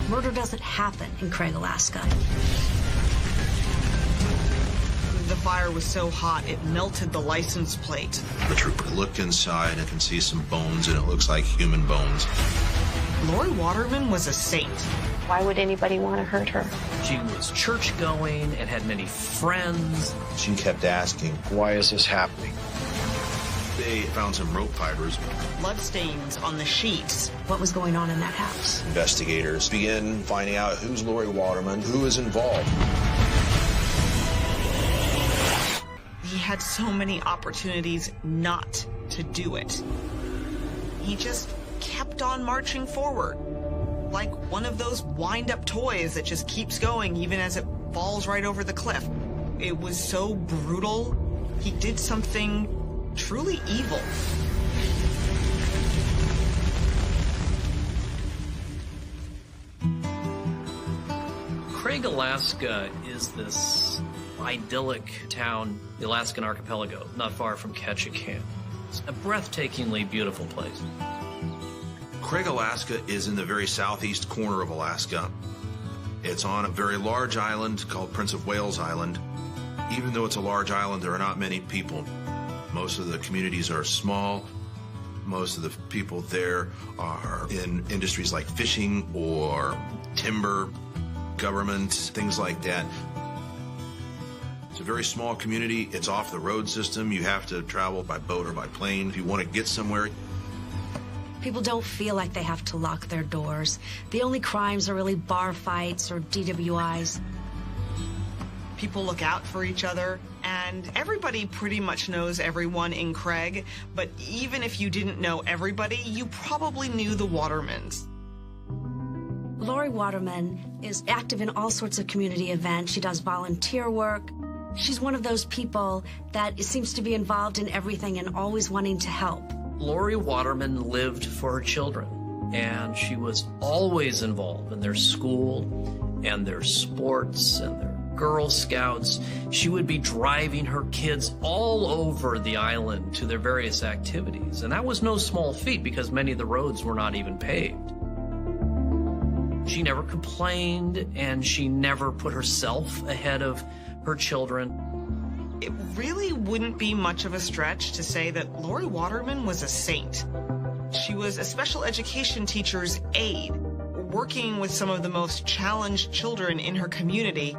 Murder doesn't happen in Craig, Alaska. The fire was so hot, it melted the license plate. The trooper looked inside and can see some bones, and it looks like human bones. Lori Waterman was a saint. Why would anybody want to hurt her? She was church-going and had many friends. She kept asking, why is this happening? They found some rope fibers. Bloodstains on the sheets. What was going on in that house? Investigators begin finding out who's Lori Waterman, who is involved. He had so many opportunities not to do it. He just kept on marching forward, like one of those wind-up toys that just keeps going even as it falls right over the cliff. It was so brutal. He did something truly evil. Craig, Alaska is this idyllic town, the Alaskan archipelago, not far from Ketchikan. It's a breathtakingly beautiful place. Craig, Alaska is in the very southeast corner of Alaska. It's on a very large island called Prince of Wales Island. Even though it's a large island, there are not many people. Most of the communities are small. Most of the people there are in industries like fishing or timber, government, things like that. It's a very small community. It's off the road system. You have to travel by boat or by plane if you want to get somewhere. People don't feel like they have to lock their doors. The only crimes are really bar fights or DWIs. People look out for each other, and everybody pretty much knows everyone in Craig, but even if you didn't know everybody, you probably knew the Watermans. Lori Waterman is active in all sorts of community events. She does volunteer work. She's one of those people that seems to be involved in everything and always wanting to help. Lori Waterman lived for her children, and she was always involved in their school and their sports and their Girl Scouts. She would be driving her kids all over the island to their various activities, and that was no small feat because many of the roads were not even paved. She never complained, and she never put herself ahead of her children. It really wouldn't be much of a stretch to say that Lori Waterman was a saint. She was a special education teacher's aide, working with some of the most challenged children in her community.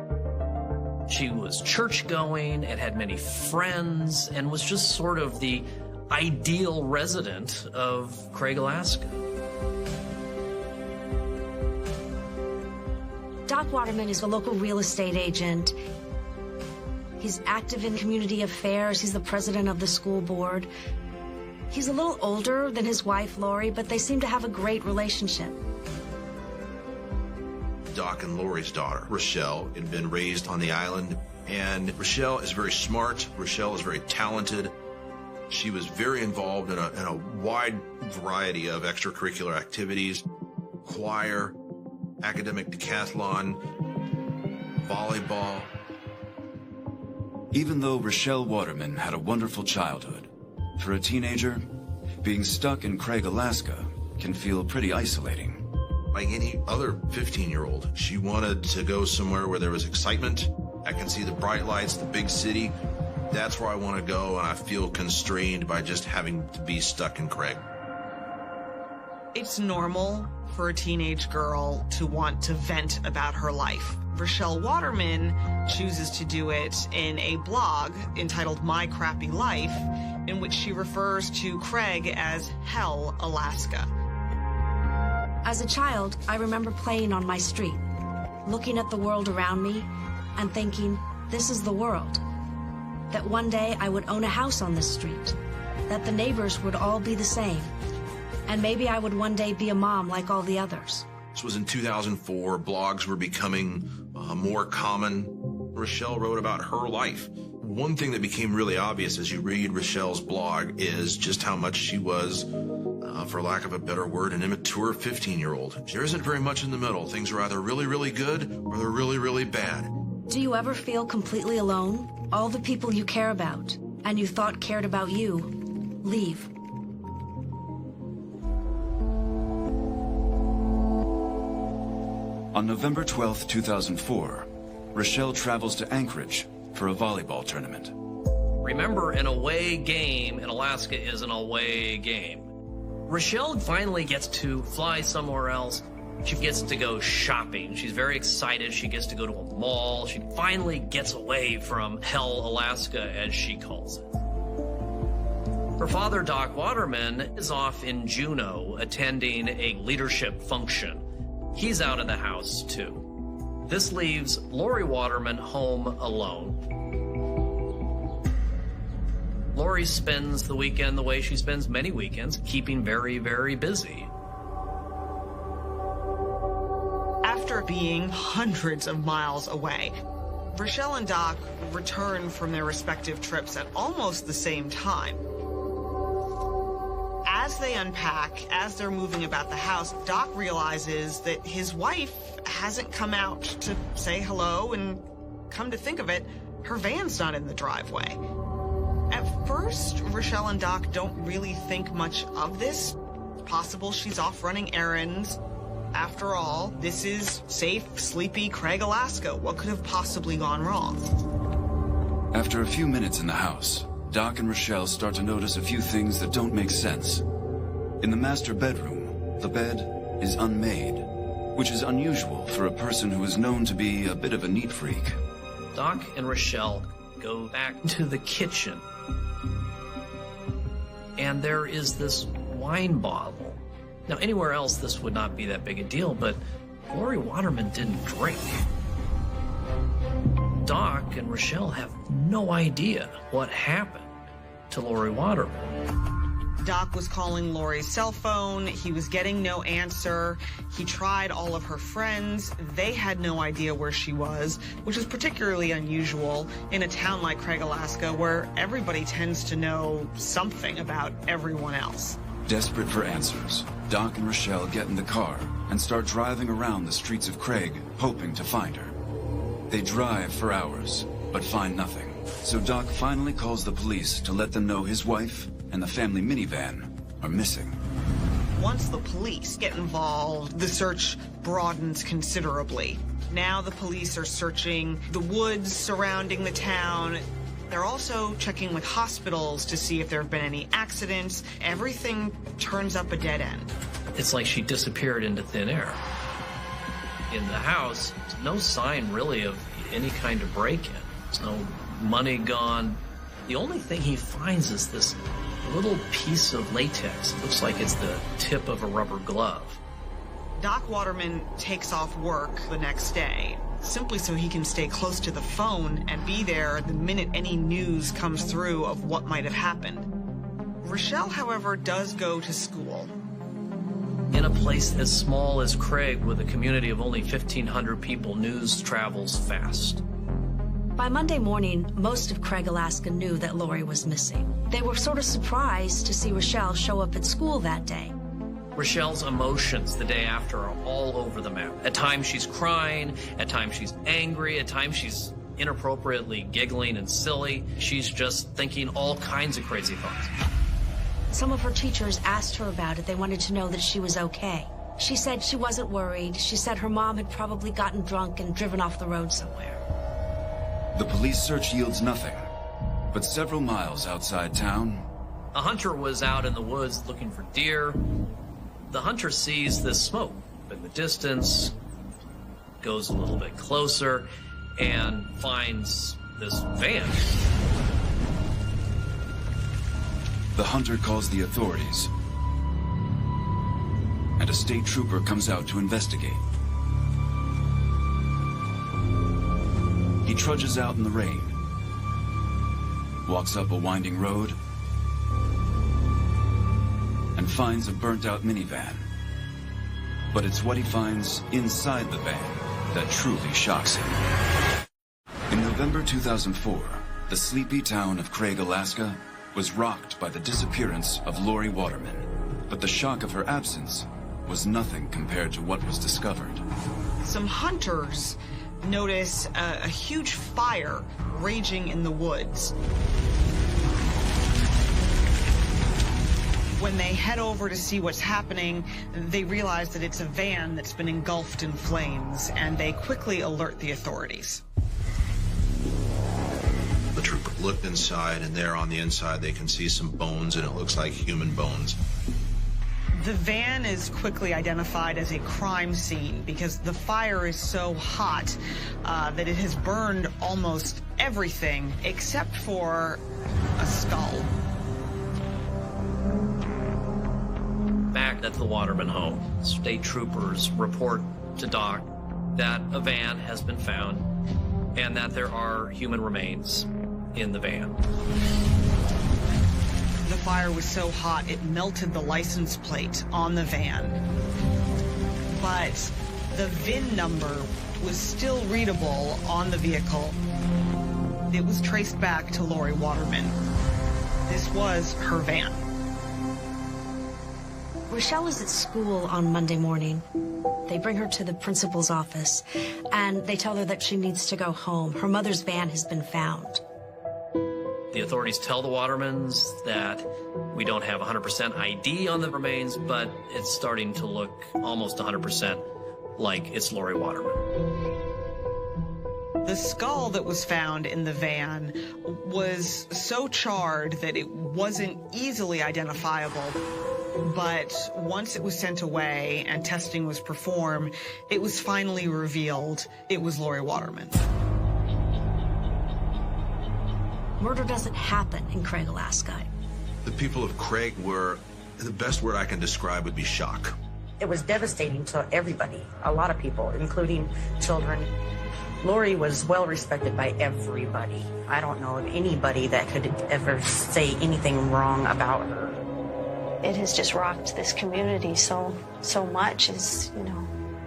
She was church-going and had many friends and was just sort of the ideal resident of Craig, Alaska. Doc Waterman is a local real estate agent. He's active in community affairs. He's the president of the school board. He's a little older than his wife, Lori, but they seem to have a great relationship. Doc and Lori's daughter, Rochelle, had been raised on the island, and Rochelle is very smart. Rochelle is very talented. She was very involved in a wide variety of extracurricular activities: choir, academic decathlon, volleyball. Even though Rochelle Waterman had a wonderful childhood, for a teenager, being stuck in Craig, Alaska can feel pretty isolating. Like any other 15-year-old, she wanted to go somewhere where there was excitement. I can see the bright lights, the big city. That's where I want to go, and I feel constrained by just having to be stuck in Craig. It's normal for a teenage girl to want to vent about her life. Rochelle Waterman chooses to do it in a blog entitled My Crappy Life, in which she refers to Craig as Hell, Alaska. As a child, I remember playing on my street, looking at the world around me and thinking, this is the world. That one day I would own a house on this street, that the neighbors would all be the same, and maybe I would one day be a mom like all the others. This was in 2004. Blogs were becoming more common. Rochelle wrote about her life. One thing that became really obvious as you read Rochelle's blog is just how much she was, for lack of a better word, an immature 15-year-old. There isn't very much in the middle. Things are either really, really good or they're really, really bad. Do you ever feel completely alone? All the people you care about and you thought cared about you leave. On November 12, 2004, Rochelle travels to Anchorage for a volleyball tournament. Remember, an away game in Alaska is an away game. Rochelle finally gets to fly somewhere else. She gets to go shopping. She's very excited. She gets to go to a mall. She finally gets away from hell, Alaska, as she calls it. Her father, Doc Waterman, is off in Juneau attending a leadership function. He's out of the house, too. This leaves Lori Waterman home alone. Lori spends the weekend the way she spends many weekends, keeping very, very busy. After being hundreds of miles away, Rochelle and Doc return from their respective trips at almost the same time. As they unpack, as they're moving about the house, Doc realizes that his wife hasn't come out to say hello, and come to think of it, her van's not in the driveway. At first, Rochelle and Doc don't really think much of this. It's possible she's off running errands. After all, this is safe, sleepy Craig, Alaska. What could have possibly gone wrong? After a few minutes in the house, Doc and Rochelle start to notice a few things that don't make sense. In the master bedroom, the bed is unmade, which is unusual for a person who is known to be a bit of a neat freak. Doc and Rochelle go back to the kitchen, and there is this wine bottle. Now, anywhere else, this would not be that big a deal, but Lori Waterman didn't drink. Doc and Rochelle have no idea what happened to Lori Waterman. Doc was calling Lori's cell phone. He was getting no answer. He tried all of her friends. They had no idea where she was, which is particularly unusual in a town like Craig, Alaska, where everybody tends to know something about everyone else. Desperate for answers, Doc and Rochelle get in the car and start driving around the streets of Craig, hoping to find her. They drive for hours, but find nothing. So Doc finally calls the police to let them know his wife and the family minivan are missing. Once the police get involved, the search broadens considerably. Now the police are searching the woods surrounding the town. They're also checking with hospitals to see if there have been any accidents. Everything turns up a dead end. It's like she disappeared into thin air. In the house, there's no sign really of any kind of break-in. There's no money gone. The only thing he finds is this little piece of latex. It looks like it's the tip of a rubber glove. Doc Waterman takes off work the next day, simply so he can stay close to the phone and be there the minute any news comes through of what might have happened. Rochelle, however, does go to school. In a place as small as Craig, with a community of only 1,500 people, news travels fast. By Monday morning, most of Craig, Alaska knew that Lori was missing. They were sort of surprised to see Rochelle show up at school that day. Rochelle's emotions the day after are all over the map. At times she's crying, at times she's angry, at times she's inappropriately giggling and silly. She's just thinking all kinds of crazy thoughts. Some of her teachers asked her about it. They wanted to know that she was okay. She said she wasn't worried. She said her mom had probably gotten drunk and driven off the road somewhere. The police search yields nothing, but several miles outside town, A hunter was out in the woods looking for deer. The hunter sees this smoke in the distance, goes a little bit closer, and finds this van. The hunter calls the authorities, and a state trooper comes out to investigate. He trudges out in the rain, walks up a winding road, and finds a burnt-out minivan. But it's what he finds inside the van that truly shocks him. In November 2004, the sleepy town of Craig, Alaska, was rocked by the disappearance of Lori Waterman. But the shock of her absence was nothing compared to what was discovered. Some hunters notice a huge fire raging in the woods. When they head over to see what's happening, they realize that it's a van that's been engulfed in flames, and they quickly alert the authorities. The trooper looked inside, and there on the inside they can see some bones, and it looks like human bones. The van is quickly identified as a crime scene because the fire is so hot that it has burned almost everything except for a skull. Back at the Waterman home, state troopers report to Doc that a van has been found and that there are human remains in the van. The fire was so hot it melted the license plate on the van. But the VIN number was still readable on the vehicle. It was traced back to Lori Waterman. This was her van. Rochelle is at school on Monday morning. They bring her to the principal's office, and they tell her that she needs to go home. Her mother's van has been found. The authorities tell the Watermans that we don't have 100% ID on the remains, but it's starting to look almost 100% like it's Lori Waterman. The skull that was found in the van was so charred that it wasn't easily identifiable. But once it was sent away and testing was performed, it was finally revealed it was Lori Waterman. Murder doesn't happen in Craig, Alaska. The people of Craig were, the best word I can describe would be shock. It was devastating to everybody, a lot of people, including children. Lori was well respected by everybody. I don't know of anybody that could ever say anything wrong about her. It has just rocked this community so much.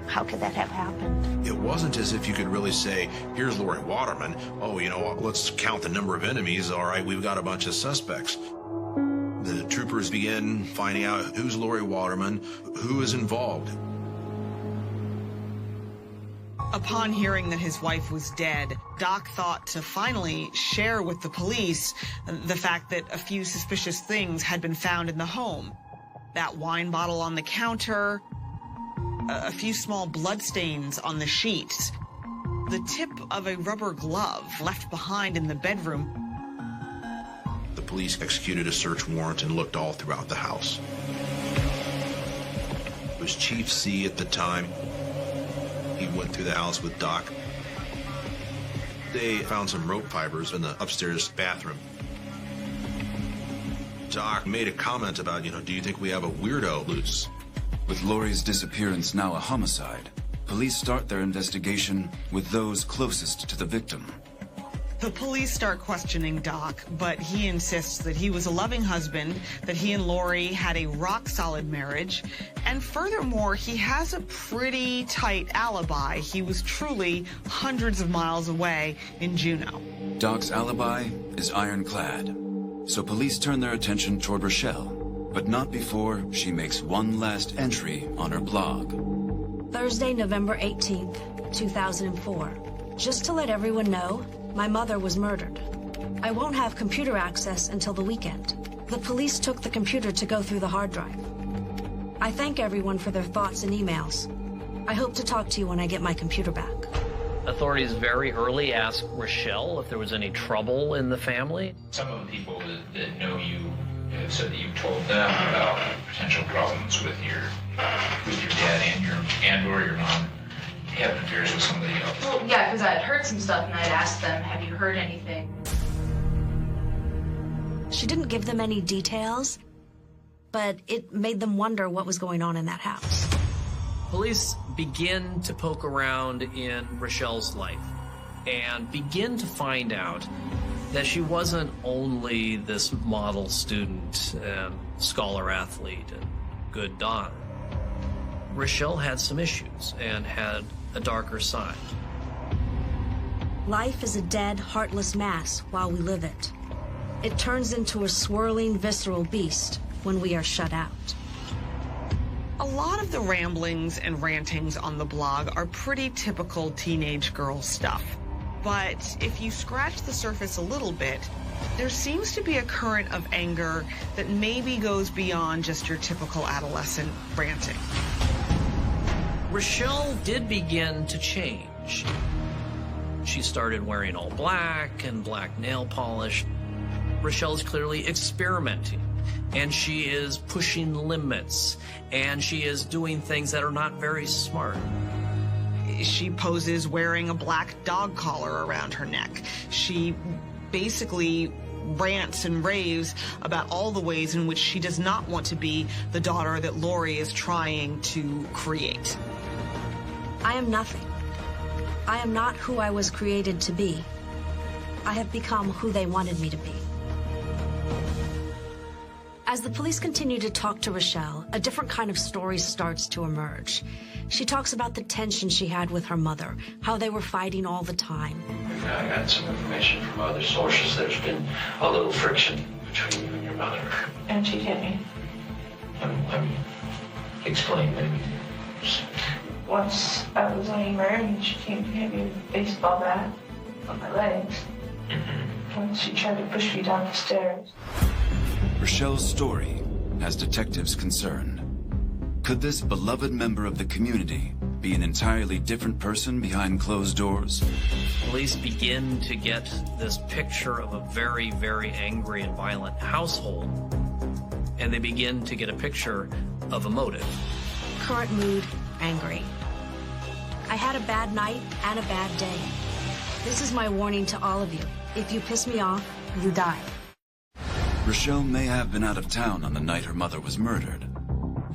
How could that have happened? It wasn't as if you could really say, here's Lori Waterman. Oh, let's count the number of enemies. All right, we've got a bunch of suspects. The troopers begin finding out who's Lori Waterman, who is involved. Upon hearing that his wife was dead, Doc thought to finally share with the police the fact that a few suspicious things had been found in the home. That wine bottle on the counter, a few small bloodstains on the sheets, the tip of a rubber glove left behind in the bedroom. The police executed a search warrant and looked all throughout the house. It was Chief C at the time. He went through the house with Doc. They found some rope fibers in the upstairs bathroom. Doc made a comment about, do you think we have a weirdo loose? With Lori's disappearance now a homicide, police start their investigation with those closest to the victim. The police start questioning Doc, but he insists that he was a loving husband, that he and Lori had a rock-solid marriage, and furthermore, he has a pretty tight alibi. He was truly hundreds of miles away in Juneau. Doc's alibi is ironclad, so police turn their attention toward Rochelle, but not before she makes one last entry on her blog. Thursday, November 18th, 2004. Just to let everyone know, my mother was murdered. I won't have computer access until the weekend. The police took the computer to go through the hard drive. I thank everyone for their thoughts and emails. I hope to talk to you when I get my computer back. Authorities very early asked Rochelle if there was any trouble in the family. Some of the people that know you have said that you've told them about potential problems with your dad and or your mom having affairs with somebody else. Well, yeah, because I had heard some stuff and I'd asked them, have you heard anything? She didn't give them any details, but it made them wonder what was going on in that house. Police begin to poke around in Rochelle's life and begin to find out that she wasn't only this model student and scholar athlete and good daughter. Rochelle had some issues and had a darker side. Life is a dead, heartless mass while we live it. It turns into a swirling, visceral beast when we are shut out. A lot of the ramblings and rantings on the blog are pretty typical teenage girl stuff. But if you scratch the surface a little bit, There seems to be a current of anger that maybe goes beyond just your typical adolescent ranting. Rochelle did begin to change. She started wearing all black and black nail polish. Rochelle is clearly experimenting, and she is pushing limits, and she is doing things that are not very smart. She poses wearing a black dog collar around her neck. She basically rants and raves about all the ways in which she does not want to be the daughter that Laurie is trying to create. I am nothing. I am not who I was created to be. I have become who they wanted me to be. As the police continue to talk to Rochelle, a different kind of story starts to emerge. She talks about the tension she had with her mother, how they were fighting all the time. I got some information from other sources. There's been a little friction between you and your mother. And she hit me. Explain, maybe. Once I was laying there and she came to hit me with a baseball bat on my legs. And she tried to push me down the stairs. Rochelle's story has detectives concerned. Could this beloved member of the community be an entirely different person behind closed doors? Police begin to get this picture of a very, very angry and violent household, and they begin to get a picture of a motive. Current mood, angry. I had a bad night and a bad day. This is my warning to all of you. If you piss me off, you die. Rochelle may have been out of town on the night her mother was murdered,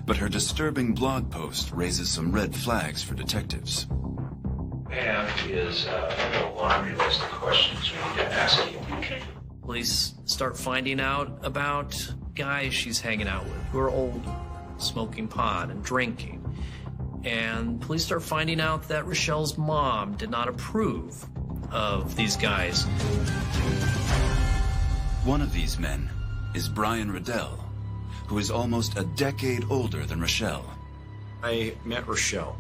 but her disturbing blog post raises some red flags for detectives. And is a laundry list of questions we need to ask you. Police start finding out about guys she's hanging out with who are older, smoking pot and drinking. And police start finding out that Rochelle's mom did not approve of these guys. One of these men is Brian Riddell, who is almost a decade older than Rochelle. I met Rochelle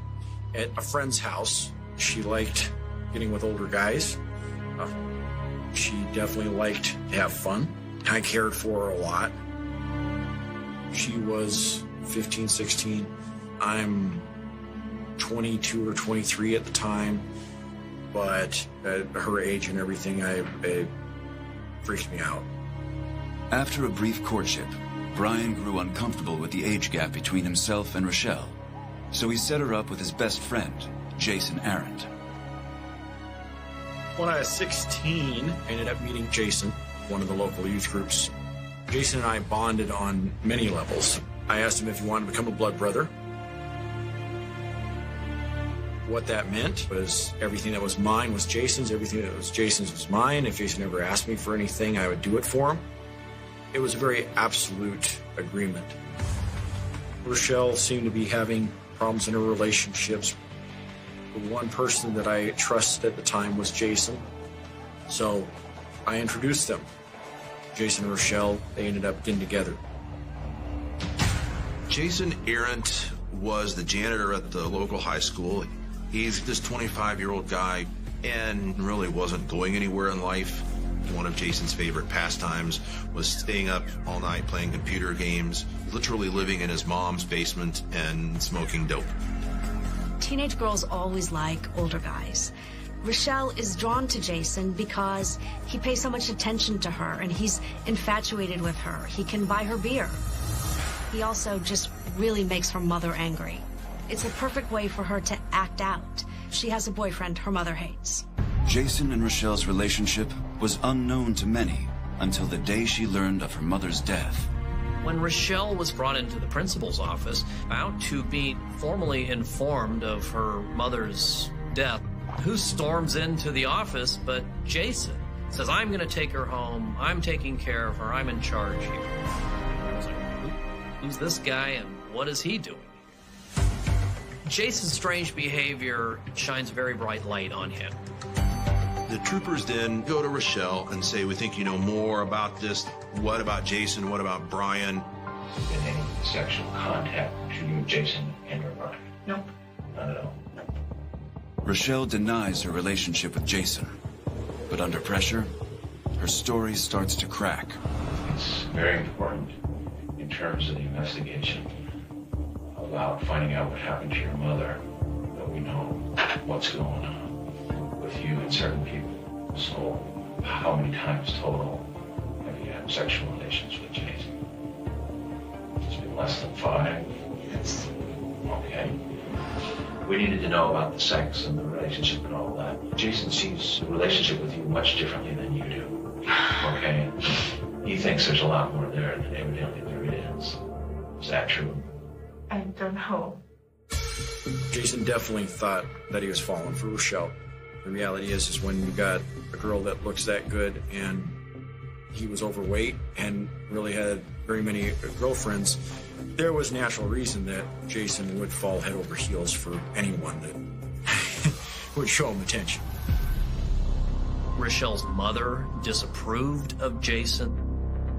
at a friend's house. She liked getting with older guys. She definitely liked to have fun. I cared for her a lot. She was 15, 16. I'm 22 or 23 at the time, but at her age and everything, it freaked me out. After a brief courtship, Brian grew uncomfortable with the age gap between himself and Rochelle, so he set her up with his best friend, Jason Arendt. When I was 16, I ended up meeting Jason, one of the local youth groups. Jason and I bonded on many levels. I asked him if he wanted to become a blood brother. What that meant was everything that was mine was Jason's, everything that was Jason's was mine. If Jason ever asked me for anything, I would do it for him. It was a very absolute agreement. Rochelle seemed to be having problems in her relationships. The one person that I trusted at the time was Jason. So I introduced them. Jason and Rochelle, they ended up getting together. Jason Arendt was the janitor at the local high school. He's this 25-year-old guy and really wasn't going anywhere in life. One of Jason's favorite pastimes was staying up all night playing computer games, literally living in his mom's basement and smoking dope. Teenage girls always like older guys. Rochelle is drawn to Jason because he pays so much attention to her and he's infatuated with her. He can buy her beer. He also just really makes her mother angry. It's a perfect way for her to act out. She has a boyfriend her mother hates. Jason and Rochelle's relationship was unknown to many until the day she learned of her mother's death. When Rochelle was brought into the principal's office, about to be formally informed of her mother's death, who storms into the office but Jason? Says, I'm going to take her home, I'm taking care of her, I'm in charge here. I was like, who's this guy and what is he doing? Jason's strange behavior shines a very bright light on him. The troopers then go to Rochelle and say, we think you know more about this. What about Jason? What about Brian? Been any sexual contact between you, Jason, and or Brian? Nope. Not at all. Rochelle denies her relationship with Jason, but under pressure, her story starts to crack. It's very important in terms of the investigation about finding out what happened to your mother, that we know what's going on with you and certain people. So how many times total have you had sexual relations with Jason? It's been less than 5. Yes. Okay. We needed to know about the sex and the relationship and all that. Jason sees the relationship with you much differently than you do. Okay? He thinks there's a lot more there than evidently there is. Is that true? I don't know. Jason definitely thought that he was falling for Rochelle. The reality is when you got a girl that looks that good and he was overweight and really had very many girlfriends, there was natural reason that Jason would fall head over heels for anyone that would show him attention. Rochelle's mother disapproved of Jason.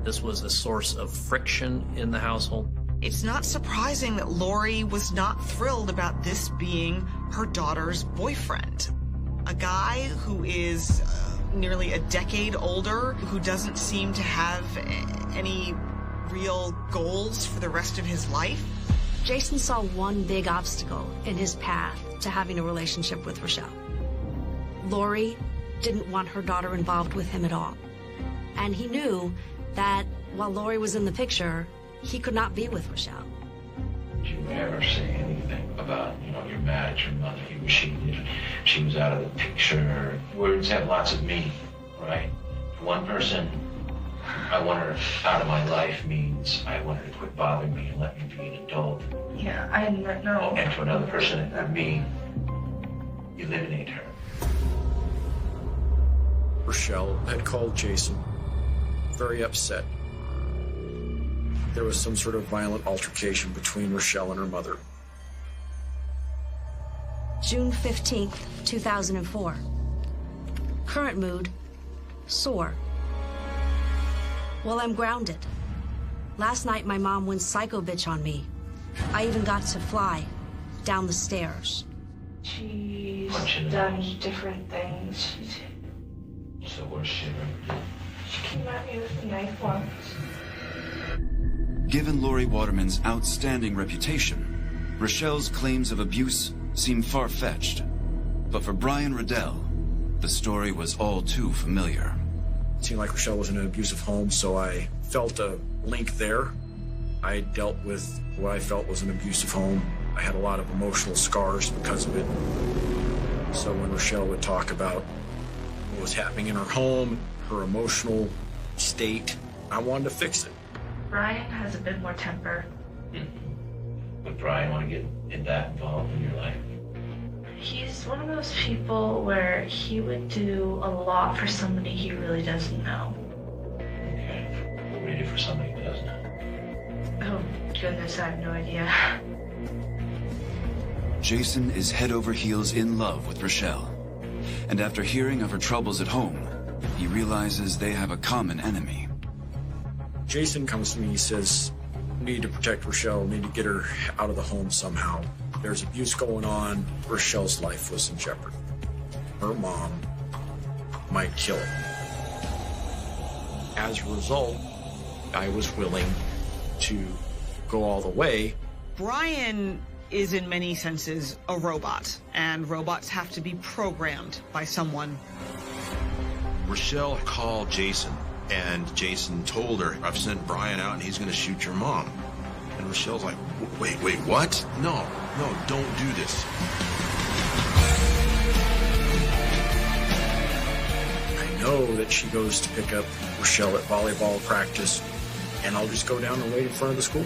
This was a source of friction in the household. It's not surprising that Lori was not thrilled about this being her daughter's boyfriend. A guy who is nearly a decade older, who doesn't seem to have any real goals for the rest of his life. Jason saw one big obstacle in his path to having a relationship with Rochelle. Lori didn't want her daughter involved with him at all. And he knew that while Lori was in the picture, he could not be with Rochelle. Did you ever say anything about, you're mad at your mother, you wish she was out of the picture? Words have lots of meaning, right? For one person, I want her out of my life means I want her to quit bothering me and let me be an adult. Yeah, I didn't know. And for another person, it would mean eliminate her. Rochelle had called Jason very upset. There was some sort of violent altercation between Rochelle and her mother. June 15th, 2004. Current mood, sore. Well, I'm grounded. Last night, my mom went psycho bitch on me. I even got to fly down the stairs. She's done different things. So what's she ever did? She came at me with a knife once. Given Lori Waterman's outstanding reputation, Rochelle's claims of abuse seem far-fetched. But for Brian Riddell, the story was all too familiar. It seemed like Rochelle was in an abusive home, so I felt a link there. I dealt with what I felt was an abusive home. I had a lot of emotional scars because of it. So when Rochelle would talk about what was happening in her home, her emotional state, I wanted to fix it. Brian has a bit more temper. Would Brian want to get that involved in your life? He's one of those people where he would do a lot for somebody he really doesn't know. Okay. What would he do for somebody who doesn't know? Oh, goodness, I have no idea. Jason is head over heels in love with Rochelle. And after hearing of her troubles at home, he realizes they have a common enemy. Jason comes to me, he says, we need to protect Rochelle, we need to get her out of the home somehow. There's abuse going on. Rochelle's life was in jeopardy. Her mom might kill her. As a result, I was willing to go all the way. Brian is in many senses a robot, and robots have to be programmed by someone. Rochelle called Jason, and Jason told her, I've sent Brian out and he's going to shoot your mom. And Rochelle's like, wait, what? No, don't do this. I know that she goes to pick up Rochelle at volleyball practice, and I'll just go down and wait in front of the school.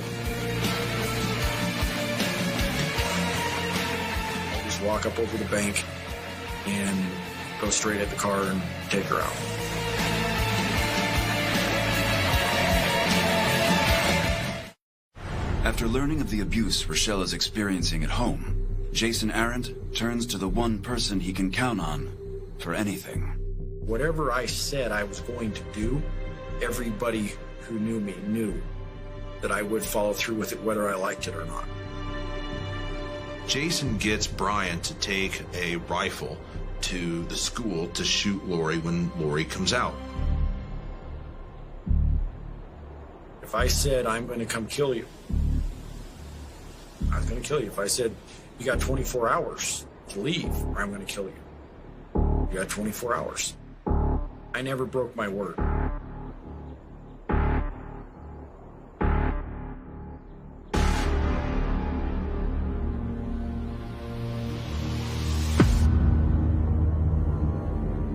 I'll just walk up over the bank and go straight at the car and take her out. After learning of the abuse Rochelle is experiencing at home, Jason Arendt turns to the one person he can count on for anything. Whatever I said I was going to do, everybody who knew me knew that I would follow through with it whether I liked it or not. Jason gets Brian to take a rifle to the school to shoot Lori when Lori comes out. If I said, I'm going to come kill you, I was going to kill you. If I said, you got 24 hours to leave, or I'm going to kill you, you got 24 hours. I never broke my word.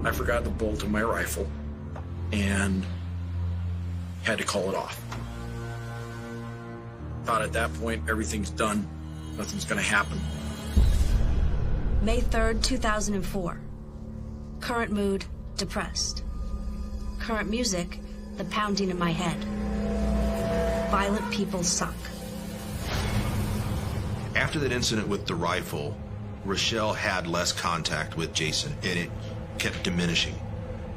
I forgot the bolt in my rifle and had to call it off. Thought at that point, everything's done. Nothing's gonna happen. May 3rd, 2004. Current mood, depressed. Current music, the pounding in my head. Violent people suck. After that incident with the rifle, Rochelle had less contact with Jason, and it kept diminishing.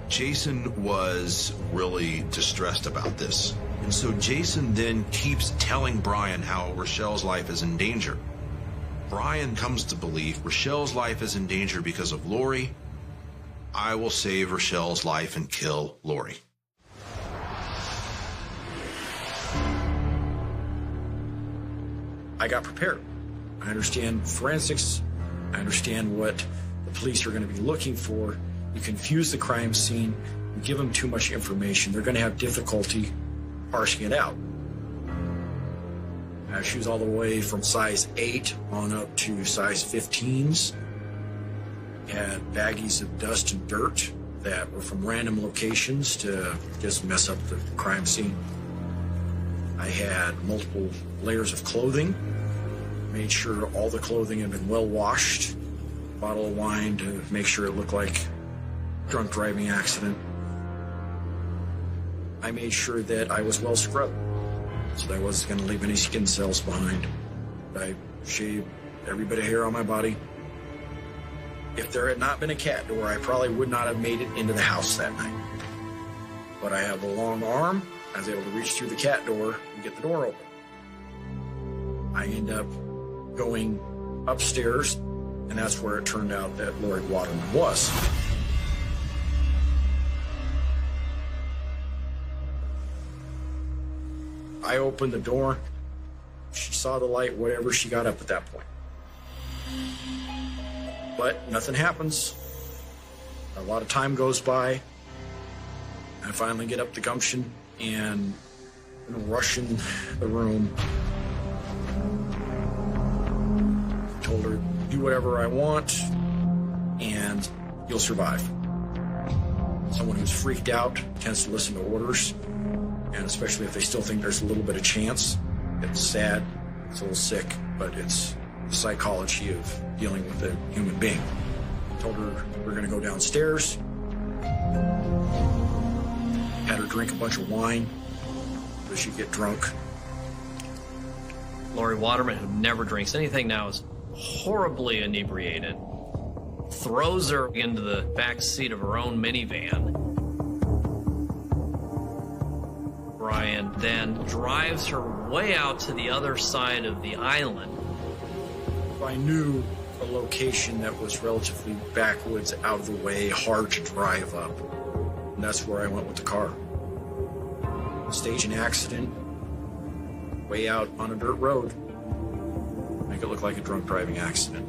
Jason was really distressed about this. And so Jason then keeps telling Brian how Rochelle's life is in danger. Brian comes to believe Rochelle's life is in danger because of Lori. I will save Rochelle's life and kill Lori. I got prepared. I understand forensics. I understand what the police are going to be looking for. You confuse the crime scene, you give them too much information, they're going to have difficulty parsing it out. I have shoes all the way from size 8 on up to size 15s. Had baggies of dust and dirt that were from random locations to just mess up the crime scene. I had multiple layers of clothing, made sure all the clothing had been well washed, bottle of wine to make sure it looked like drunk driving accident. I made sure that I was well scrubbed, so that I wasn't going to leave any skin cells behind. I shaved every bit of hair on my body. If there had not been a cat door, I probably would not have made it into the house that night. But I have a long arm. I was able to reach through the cat door and get the door open. I end up going upstairs, and that's where it turned out that Lori Waterman was. I opened the door. She saw the light, whatever, she got up at that point. But nothing happens. A lot of time goes by. I finally get up the gumption and rush in the room. Told her, do whatever I want and you'll survive. Someone who's freaked out tends to listen to orders, and especially if they still think there's a little bit of chance. It's sad, it's a little sick, but it's the psychology of dealing with a human being. Told her we're gonna go downstairs. Had her drink a bunch of wine so she'd get drunk. Lori Waterman, who never drinks anything now, is horribly inebriated, throws her into the back seat of her own minivan. Brian then drives her way out to the other side of the island. I knew a location that was relatively backwoods, out of the way, hard to drive up. And that's where I went with the car. Stage an accident, way out on a dirt road. Make it look like a drunk driving accident.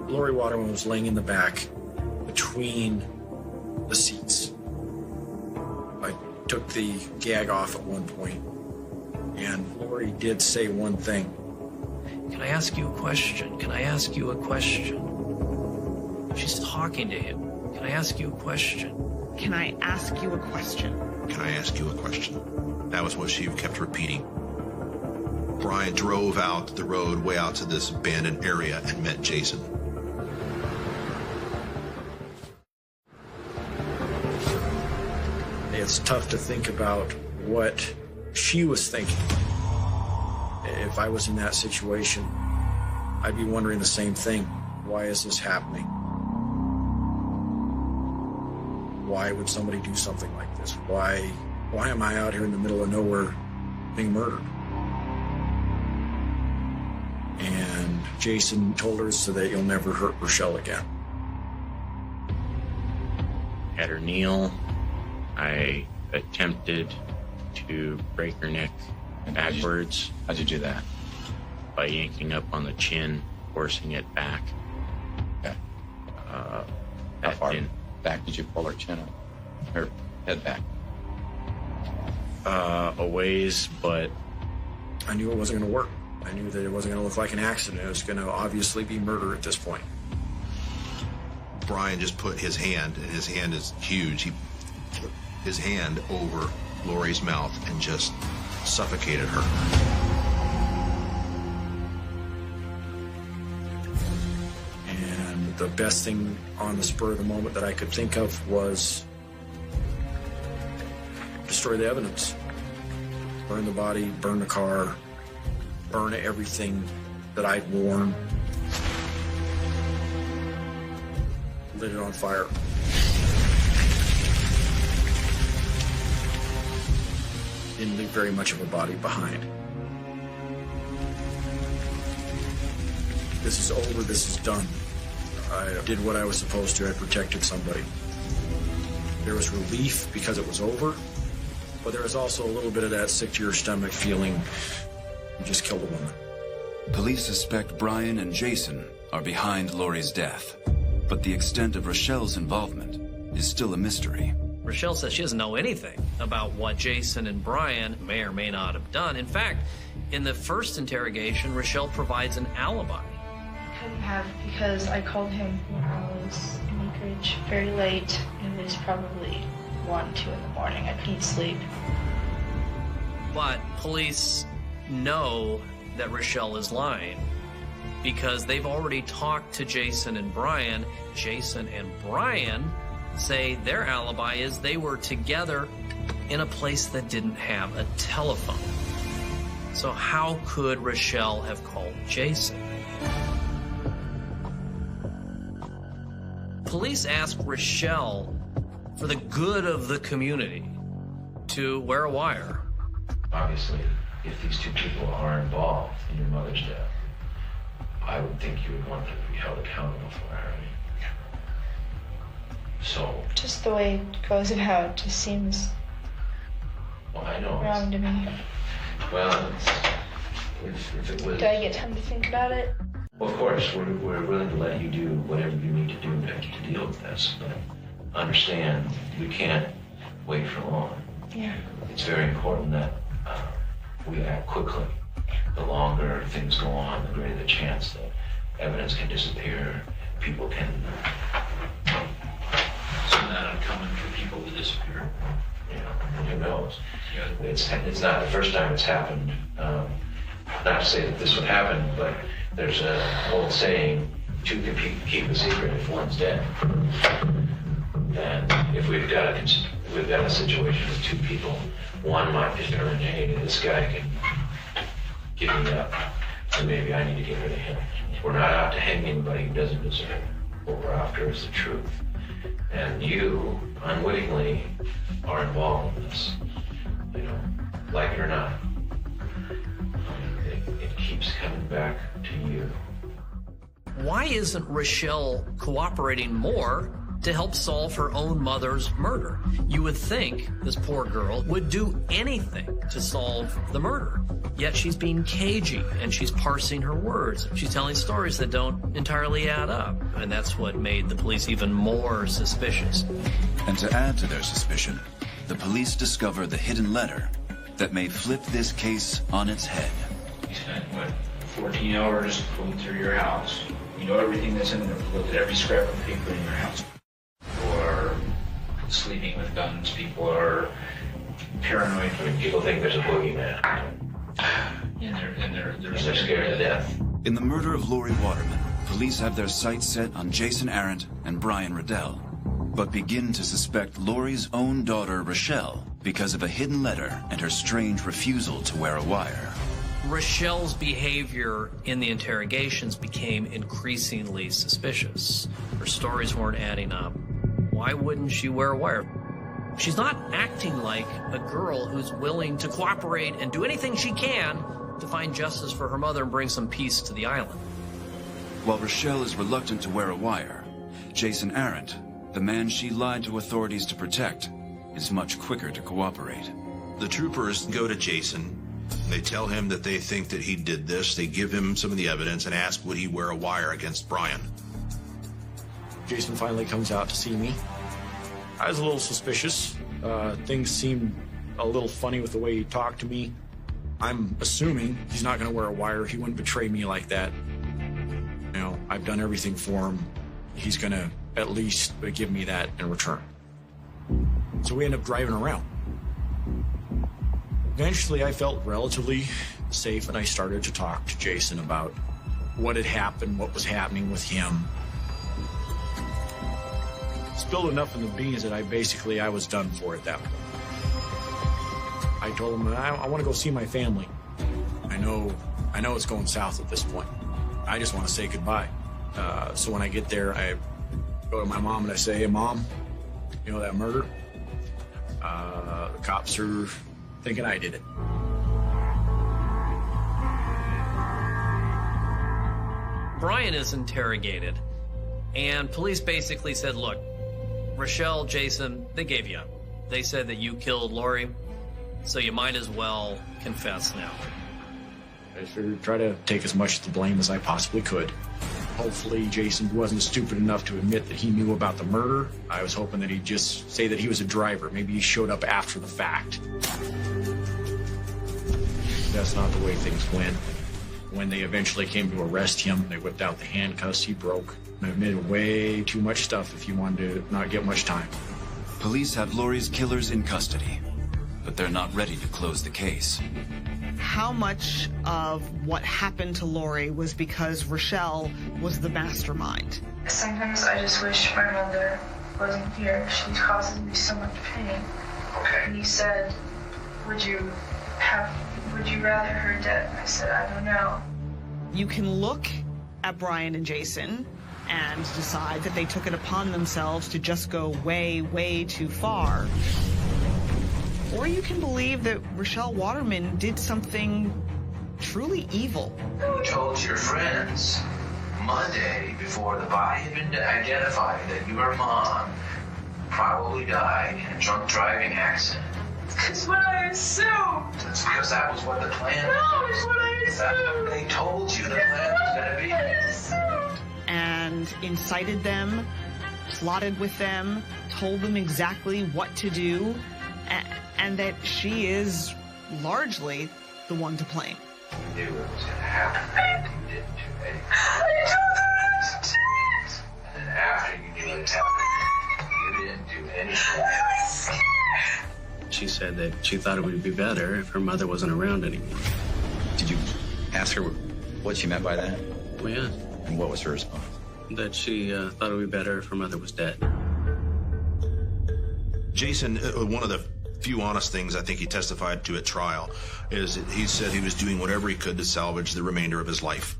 Lori Waterman was laying in the back between the seats. I took the gag off at one point, and Lori did say one thing. Can I ask you a question? Can I ask you a question? She's talking to him. Can I ask you a question? Can I ask you a question? Can I ask you a question? That was what she kept repeating. Brian drove out the road way out to this abandoned area and met Jason. It's tough to think about what she was thinking. If I was in that situation, I'd be wondering the same thing. Why is this happening? Why would somebody do something like this? Why am I out here in the middle of nowhere being murdered? And Jason told her so that you'll never hurt Rochelle again. Had her kneel. I attempted to break her neck backwards. How'd you do that? By yanking up on the chin, forcing it back. Okay. How far back did you pull her chin up? Her head back? A ways, but I knew it wasn't going to work. I knew that it wasn't going to look like an accident. It was going to obviously be murder at this point. Brian just put his hand, and his hand is huge. He put his hand over Lori's mouth and just suffocated her. And the best thing on the spur of the moment that I could think of was destroy the evidence. Burn the body, burn the car, burn everything that I'd worn. Lit it on fire. Didn't leave very much of a body behind. This is over, this is done. I did what I was supposed to, I protected somebody. There was relief because it was over, but there was also a little bit of that sick-to-your-stomach feeling. You just killed a woman. Police suspect Brian and Jason are behind Lori's death, but the extent of Rochelle's involvement is still a mystery. Rochelle says she doesn't know anything about what Jason and Brian may or may not have done. In fact, in the first interrogation, Rochelle provides an alibi. I couldn't have, because I called him when I was in Anchorage very late. It was probably 1, 2 in the morning. I couldn't sleep. But police know that Rochelle is lying because they've already talked to Jason and Brian. Jason and Brian say their alibi is they were together in a place that didn't have a telephone. So how could Rochelle have called Jason? Police ask Rochelle, for the good of the community, to wear a wire. Obviously, if these two people are involved in your mother's death, I would think you would want them to be held accountable for her. So, Just the way it goes about just seems well, I know. wrong to me. Well, if it was... Do I get time to think about it? Well, of course, we're willing to let you do whatever you need to do to deal with this, but understand we can't wait for long. Yeah. It's very important that we act quickly. The longer things go on, the greater the chance that evidence can disappear, people can... Isn't that uncommon for people to disappear? Yeah, who knows? Yeah. It's not the first time it's happened. Not to say that this would happen, but there's an old saying, two can keep a secret if one's dead. And if we've got a situation with two people, one might determine, hey, this guy can give me up, so maybe I need to get rid of him. We're not out to hang anybody who doesn't deserve it. What we're after is the truth. And you, unwittingly, are involved in this. You know, like it or not. It keeps coming back to you. Why isn't Rochelle cooperating more to help solve her own mother's murder? You would think this poor girl would do anything to solve the murder. Yet she's being cagey and she's parsing her words. She's telling stories that don't entirely add up. And that's what made the police even more suspicious. And to add to their suspicion, the police discover the hidden letter that may flip this case on its head. You spent, 14 hours going through your house. You know everything that's in there. You looked at every scrap of paper in your house. People are sleeping with guns. People are paranoid. People think there's a boogeyman. And they're scared to death. In the murder of Lori Waterman, police have their sights set on Jason Arendt and Brian Riddell, but begin to suspect Lori's own daughter, Rochelle, because of a hidden letter and her strange refusal to wear a wire. Rochelle's behavior in the interrogations became increasingly suspicious. Her stories weren't adding up. Why wouldn't she wear a wire? She's not acting like a girl who's willing to cooperate and do anything she can to find justice for her mother and bring some peace to the island. While Rochelle is reluctant to wear a wire, Jason Arendt, the man she lied to authorities to protect, is much quicker to cooperate. The troopers go to Jason. They tell him that they think that he did this. They give him some of the evidence and ask would he wear a wire against Brian. Jason finally comes out to see me. I was a little suspicious. Things seemed a little funny with the way he talked to me. I'm assuming he's not going to wear a wire. He wouldn't betray me like that. You know, I've done everything for him. He's going to at least give me that in return. So we end up driving around. Eventually, I felt relatively safe, and I started to talk to Jason about what had happened, what was happening with him. Spilled enough in the beans that I was done for at that point. I told him, I want to go see my family. I know it's going south at this point. I just want to say goodbye. So when I get there, I go to my mom and I say, hey, Mom, you know that murder? The cops are thinking I did it. Brian is interrogated, and police basically said, look, Rochelle, Jason, they gave you up. They said that you killed Lori, so you might as well confess now. I figured try to take as much of the blame as I possibly could. Hopefully Jason wasn't stupid enough to admit that he knew about the murder. I was hoping that he'd just say that he was a driver. Maybe he showed up after the fact. That's not the way things went. When they eventually came to arrest him, they whipped out the handcuffs he broke. They admitted way too much stuff if you wanted to not get much time. Police have Lori's killers in custody, but they're not ready to close the case. How much of what happened to Lori was because Rochelle was the mastermind? Sometimes I just wish my mother wasn't here. She causes me so much pain. Okay. And he said, would you rather her dead? I said, I don't know. You can look at Brian and Jason and decide that they took it upon themselves to just go way, way too far. Or you can believe that Rochelle Waterman did something truly evil. Who told your friends Monday, before the body had been identified, that your mom probably died in a drunk driving accident? It's what I assumed. That's because that was what the plan was. No, it's what I assumed. They told you the plan was going to be. I assumed. And incited them, plotted with them, told them exactly what to do, and that she is largely the one to blame. You knew it was going to happen. You didn't do anything. I told them not to do it. And then after you knew it happened, you didn't do anything. I was scared. She said that she thought it would be better if her mother wasn't around anymore. Did you ask her what she meant by that? Well, yeah. And what was her response? That she thought it would be better if her mother was dead. Jason, one of the few honest things I think he testified to at trial is that he said he was doing whatever he could to salvage the remainder of his life.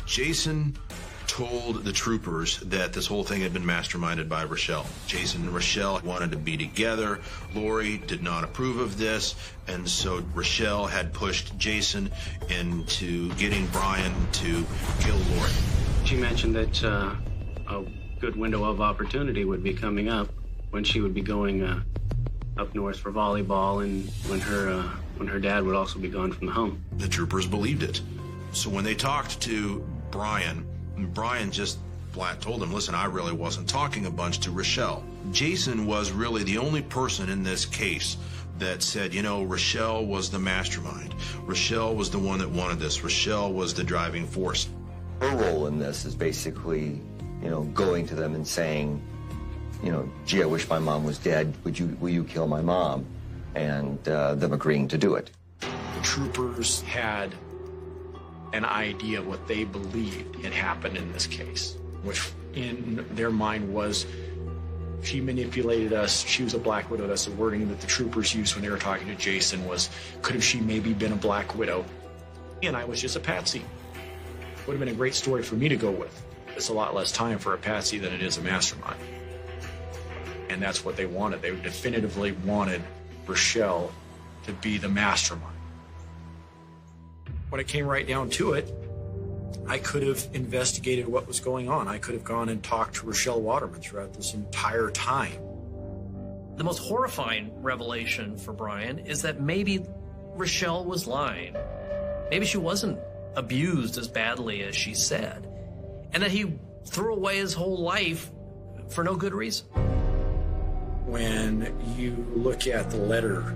Jason told the troopers that this whole thing had been masterminded by Rochelle. Jason and Rochelle wanted to be together. Lori did not approve of this, and so Rochelle had pushed Jason into getting Brian to kill Lori. She mentioned that a good window of opportunity would be coming up when she would be going up north for volleyball, and when her dad would also be gone from the home. The troopers believed it. So when they talked to Brian just flat told him, listen, I really wasn't talking a bunch to Rochelle. Jason was really the only person in this case that said, you know, Rochelle was the mastermind. Rochelle was the one that wanted this. Rochelle was the driving force. Her role in this is basically, you know, going to them and saying, you know, gee, I wish my mom was dead. Will you kill my mom? And them agreeing to do it. The troopers had an idea of what they believed had happened in this case, which in their mind was she manipulated us. She was a Black Widow. That's the wording that the troopers used when they were talking to Jason was, could have she maybe been a Black Widow? And I was just a patsy. Would have been a great story for me to go with. It's a lot less time for a patsy than it is a mastermind. And that's what they wanted. They definitively wanted Rochelle to be the mastermind. When it came right down to it, I could have investigated what was going on. I could have gone and talked to Rochelle Waterman throughout this entire time. The most horrifying revelation for Brian is that maybe Rochelle was lying. Maybe she wasn't abused as badly as she said, and that he threw away his whole life for no good reason. When you look at the letter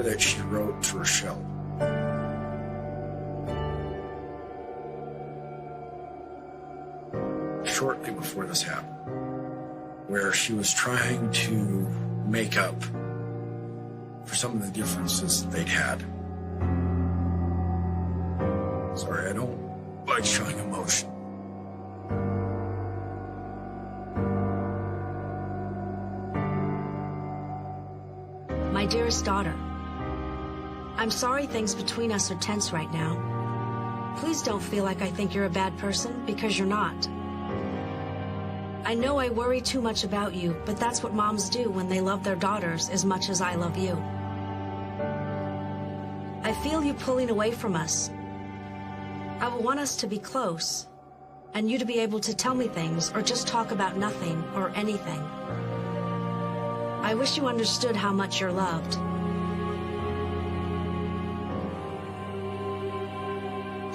that she wrote to Rochelle, shortly before this happened, where she was trying to make up for some of the differences that they'd had. Sorry, I don't like showing emotion. My dearest daughter, I'm sorry things between us are tense right now. Please don't feel like I think you're a bad person, because you're not. I know I worry too much about you, but that's what moms do when they love their daughters as much as I love you. I feel you pulling away from us. I will want us to be close, and you to be able to tell me things or just talk about nothing or anything. I wish you understood how much you're loved.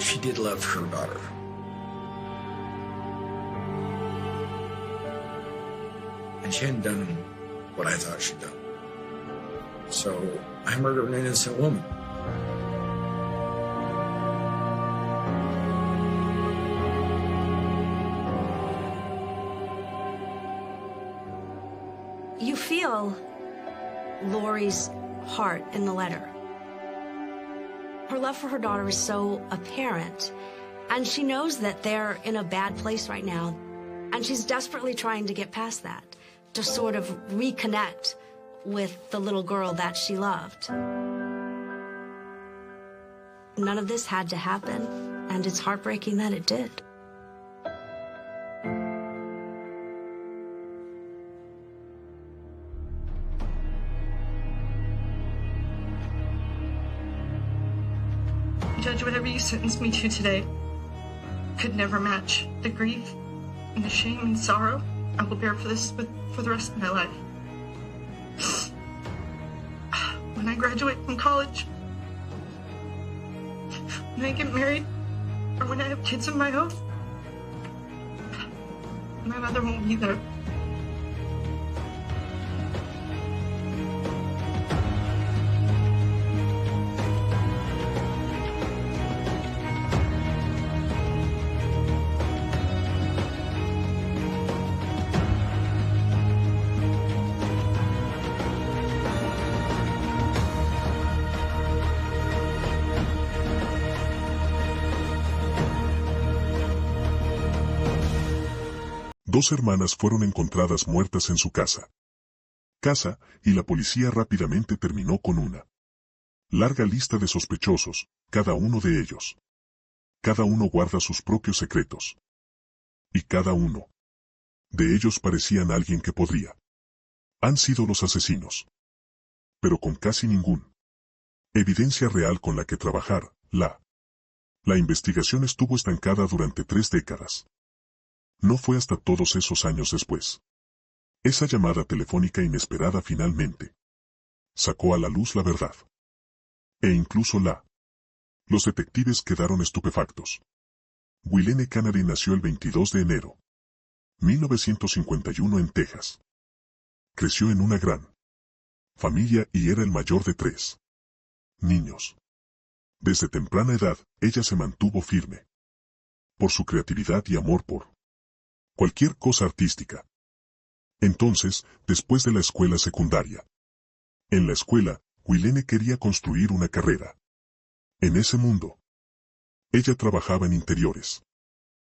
She did love her daughter. And she hadn't done what I thought she'd done. So I murdered an innocent woman. You feel Lori's heart in the letter. Her love for her daughter is so apparent, and she knows that they're in a bad place right now, and she's desperately trying to get past that, to sort of reconnect with the little girl that she loved. None of this had to happen, and it's heartbreaking that it did. Judge, whatever you sentenced me to today could never match the grief and the shame and sorrow I will bear for this for the rest of my life. When I graduate from college, when I get married, or when I have kids of my own, my mother won't be there. Dos hermanas fueron encontradas muertas en su casa, y la policía rápidamente terminó con una larga lista de sospechosos, cada uno de ellos. Cada uno guarda sus propios secretos. Y cada uno de ellos parecían alguien que podría. Han sido los asesinos. Pero con casi ningún evidencia real con la que trabajar, la investigación estuvo estancada durante 3 décadas. No fue hasta todos esos años después. Esa llamada telefónica inesperada finalmente sacó a la luz la verdad. E incluso los detectives quedaron estupefactos. Gwilene Canary nació el 22 de enero 1951 en Texas. Creció en una gran familia y era el mayor de 3 niños. Desde temprana edad, ella se mantuvo firme por su creatividad y amor por cualquier cosa artística. Entonces, después de la escuela secundaria. En la escuela, Gwilene quería construir una carrera. En ese mundo. Ella trabajaba en interiores.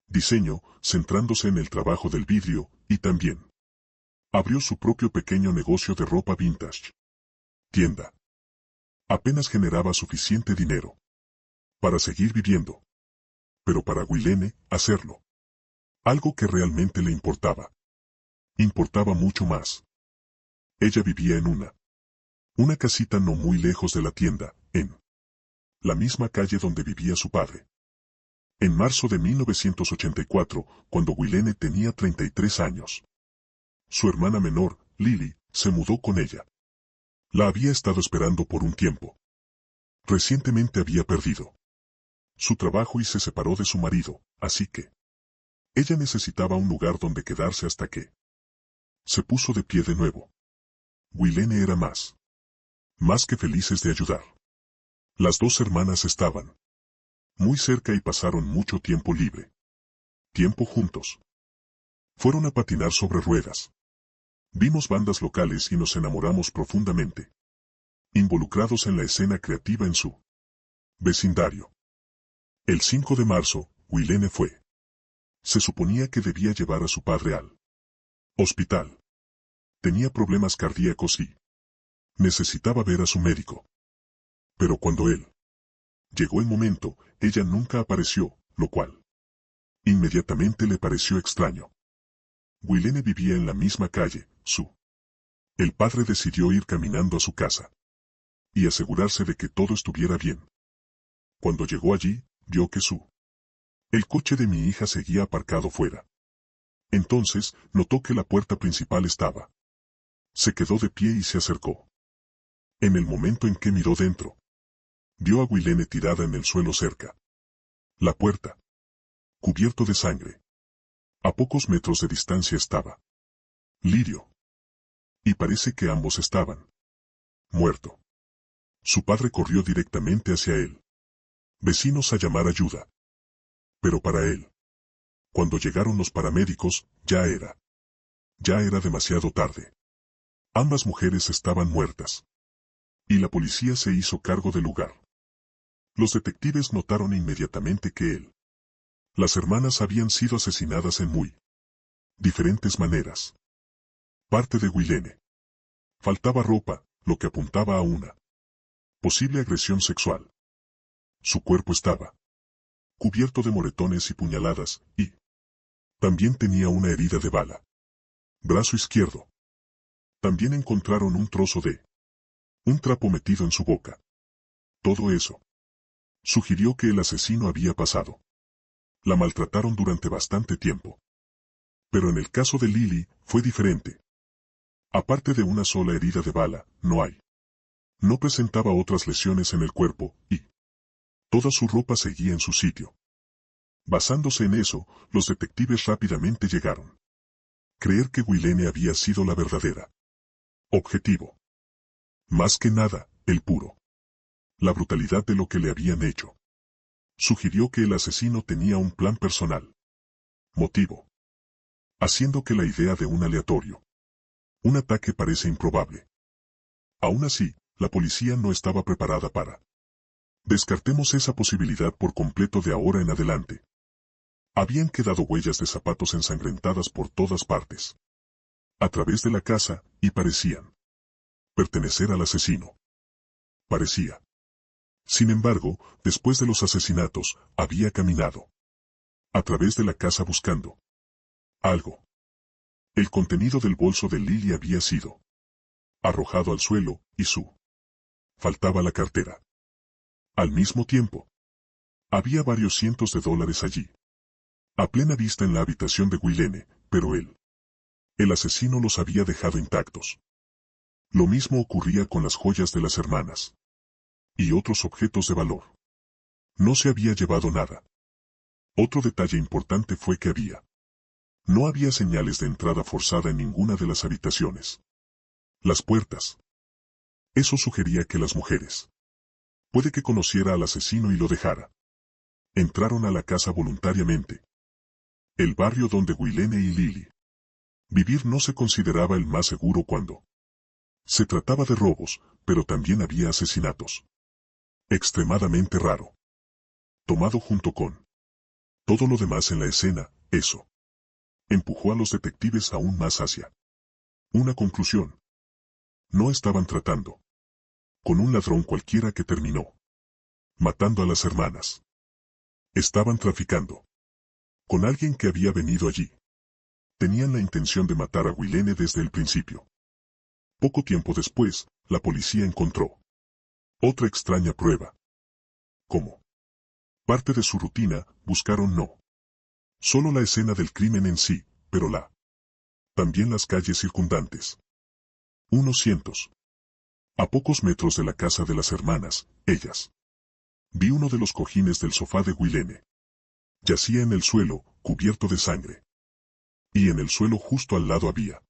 Diseño, centrándose en el trabajo del vidrio, y también abrió su propio pequeño negocio de ropa vintage. Tienda. Apenas generaba suficiente dinero para seguir viviendo. Pero para Gwilene, hacerlo. Algo que realmente le importaba. Importaba mucho más. Ella vivía en una casita no muy lejos de la tienda, en la misma calle donde vivía su padre. En marzo de 1984, cuando Wilene tenía 33 años. Su hermana menor, Lily, se mudó con ella. La había estado esperando por un tiempo. Recientemente había perdido su trabajo y se separó de su marido, así que ella necesitaba un lugar donde quedarse hasta que se puso de pie de nuevo. Wilene era más que felices de ayudar. Las dos hermanas estaban muy cerca y pasaron mucho tiempo libre. Tiempo juntos. Fueron a patinar sobre ruedas. Vimos bandas locales y nos enamoramos profundamente. Involucrados en la escena creativa en su vecindario. El 5 de marzo, Wilene fue. Se suponía que debía llevar a su padre al hospital. Tenía problemas cardíacos y necesitaba ver a su médico. Pero cuando él llegó el momento, ella nunca apareció, lo cual inmediatamente le pareció extraño. Wilene vivía en la misma calle, el padre decidió ir caminando a su casa y asegurarse de que todo estuviera bien. Cuando llegó allí, vio que el coche de mi hija seguía aparcado fuera. Entonces, notó que la puerta principal estaba. Se quedó de pie y se acercó. En el momento en que miró dentro, vio a Wilene tirada en el suelo cerca. La puerta, cubierto de sangre. A pocos metros de distancia estaba Lirio. Y parece que ambos estaban muerto. Su padre corrió directamente hacia él. Vecinos a llamar ayuda. Pero para él, cuando llegaron los paramédicos, ya era demasiado tarde. Ambas mujeres estaban muertas. Y la policía se hizo cargo del lugar. Los detectives notaron inmediatamente que las hermanas habían sido asesinadas en muy diferentes maneras. Parte de Wilene. Faltaba ropa, lo que apuntaba a una posible agresión sexual. Su cuerpo estaba cubierto de moretones y puñaladas, y también tenía una herida de bala. Brazo izquierdo. También encontraron un trozo de un trapo metido en su boca. Todo eso sugirió que el asesino había pasado. La maltrataron durante bastante tiempo. Pero en el caso de Lily, fue diferente. Aparte de una sola herida de bala, no presentaba otras lesiones en el cuerpo, y toda su ropa seguía en su sitio. Basándose en eso, los detectives rápidamente llegaron. Creer que Wilene había sido la verdadera objetivo. Más que nada, la brutalidad de lo que le habían hecho. Sugirió que el asesino tenía un plan personal. Motivo. Haciendo que la idea de un aleatorio. Un ataque parece improbable. Aún así, la policía no estaba preparada para. Descartemos esa posibilidad por completo de ahora en adelante. Habían quedado huellas de zapatos ensangrentadas por todas partes. A través de la casa, y parecían pertenecer al asesino. Parecía. Sin embargo, después de los asesinatos, había caminado a través de la casa buscando algo. El contenido del bolso de Lily había sido arrojado al suelo, y faltaba la cartera. Al mismo tiempo, había varios cientos de dólares allí. A plena vista en la habitación de Wilene, pero el asesino los había dejado intactos. Lo mismo ocurría con las joyas de las hermanas. Y otros objetos de valor. No se había llevado nada. Otro detalle importante fue que no había señales de entrada forzada en ninguna de las habitaciones. Las puertas. Eso sugería que las mujeres. Puede que conociera al asesino y lo dejara. Entraron a la casa voluntariamente. El barrio donde Wilene y Lily vivir no se consideraba el más seguro cuando se trataba de robos, pero también había asesinatos. Extremadamente raro. Tomado junto con todo lo demás en la escena, eso empujó a los detectives aún más hacia una conclusión. No estaban tratando con un ladrón cualquiera que terminó matando a las hermanas. Estaban traficando con alguien que había venido allí. Tenían la intención de matar a Wilene desde el principio. Poco tiempo después, la policía encontró otra extraña prueba. como parte de su rutina, buscaron no solo la escena del crimen en sí, pero también las calles circundantes. Unos cientos. A pocos metros de la casa de las hermanas, ellas. Vi uno de los cojines del sofá de Guilene. Yacía en el suelo, cubierto de sangre. Y en el suelo justo al lado había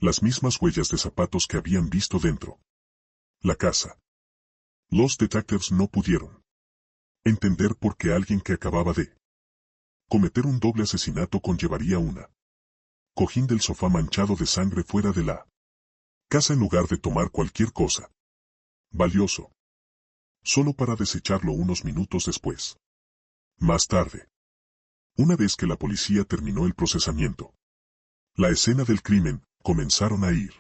las mismas huellas de zapatos que habían visto dentro la casa. Los detectives no pudieron entender por qué alguien que acababa de cometer un doble asesinato conllevaría una cojín del sofá manchado de sangre fuera de la casa en lugar de tomar cualquier cosa valioso, solo para desecharlo unos minutos después. Más tarde, una vez que la policía terminó el procesamiento, la escena del crimen, comenzaron a ir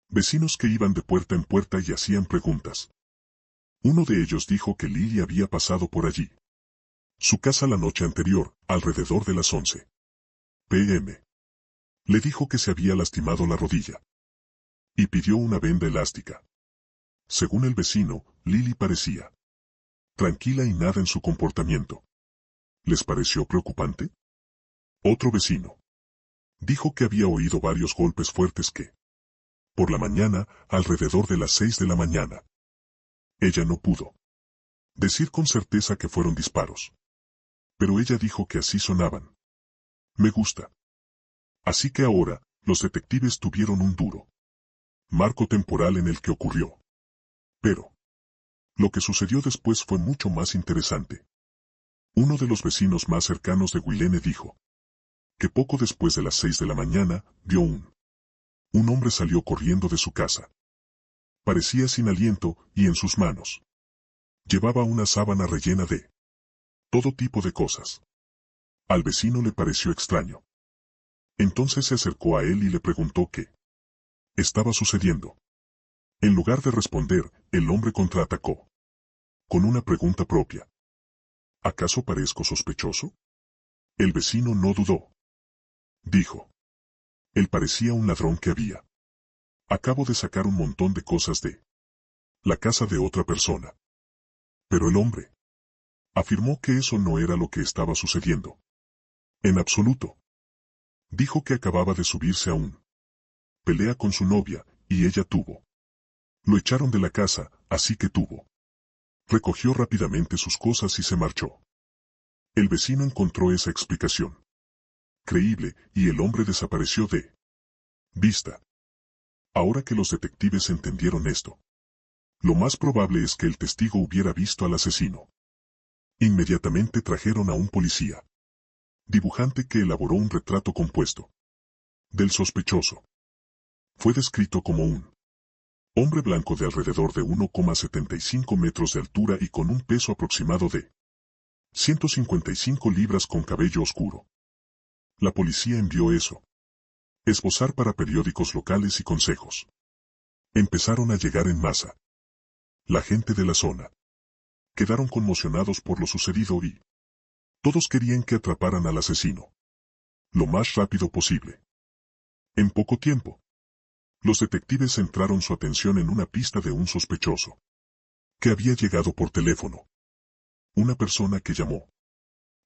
vecinos que iban de puerta en puerta y hacían preguntas. Uno de ellos dijo que Lily había pasado por allí su casa la noche anterior, alrededor de las 11 p.m. Le dijo que se había lastimado la rodilla y pidió una venda elástica. Según el vecino, Lily parecía tranquila y nada en su comportamiento. ¿Les pareció preocupante? Otro vecino dijo que había oído varios golpes fuertes que, por la mañana, alrededor de las 6 de la mañana. Ella no pudo decir con certeza que fueron disparos, pero ella dijo que así sonaban. Me gusta. Así que ahora, los detectives tuvieron un duro marco temporal en el que ocurrió. Pero lo que sucedió después fue mucho más interesante. Uno de los vecinos más cercanos de Guilene dijo que poco después de las 6 de la mañana, vio un hombre salió corriendo de su casa. Parecía sin aliento y en sus manos llevaba una sábana rellena de todo tipo de cosas. Al vecino le pareció extraño. Entonces se acercó a él y le preguntó qué estaba sucediendo. En lugar de responder, el hombre contraatacó con una pregunta propia. ¿Acaso parezco sospechoso? El vecino no dudó. Dijo. Él parecía un ladrón que había. Acabo de sacar un montón de cosas de la casa de otra persona. Pero el hombre afirmó que eso no era lo que estaba sucediendo. En absoluto. Dijo que acababa de subirse a un pelea con su novia, y ella tuvo. Lo echaron de la casa, así que tuvo. Recogió rápidamente sus cosas y se marchó. El vecino encontró esa explicación creíble, y el hombre desapareció de vista. Ahora que los detectives entendieron esto, lo más probable es que el testigo hubiera visto al asesino. Inmediatamente trajeron a un policía dibujante que elaboró un retrato compuesto del sospechoso. Fue descrito como un hombre blanco de alrededor de 1,75 metros de altura y con un peso aproximado de 155 libras con cabello oscuro. La policía envió eso. Esbozar para periódicos locales y consejos. Empezaron a llegar en masa. La gente de la zona quedaron conmocionados por lo sucedido y todos querían que atraparan al asesino lo más rápido posible. En poco tiempo, los detectives centraron su atención en una pista de un sospechoso que había llegado por teléfono. Una persona que llamó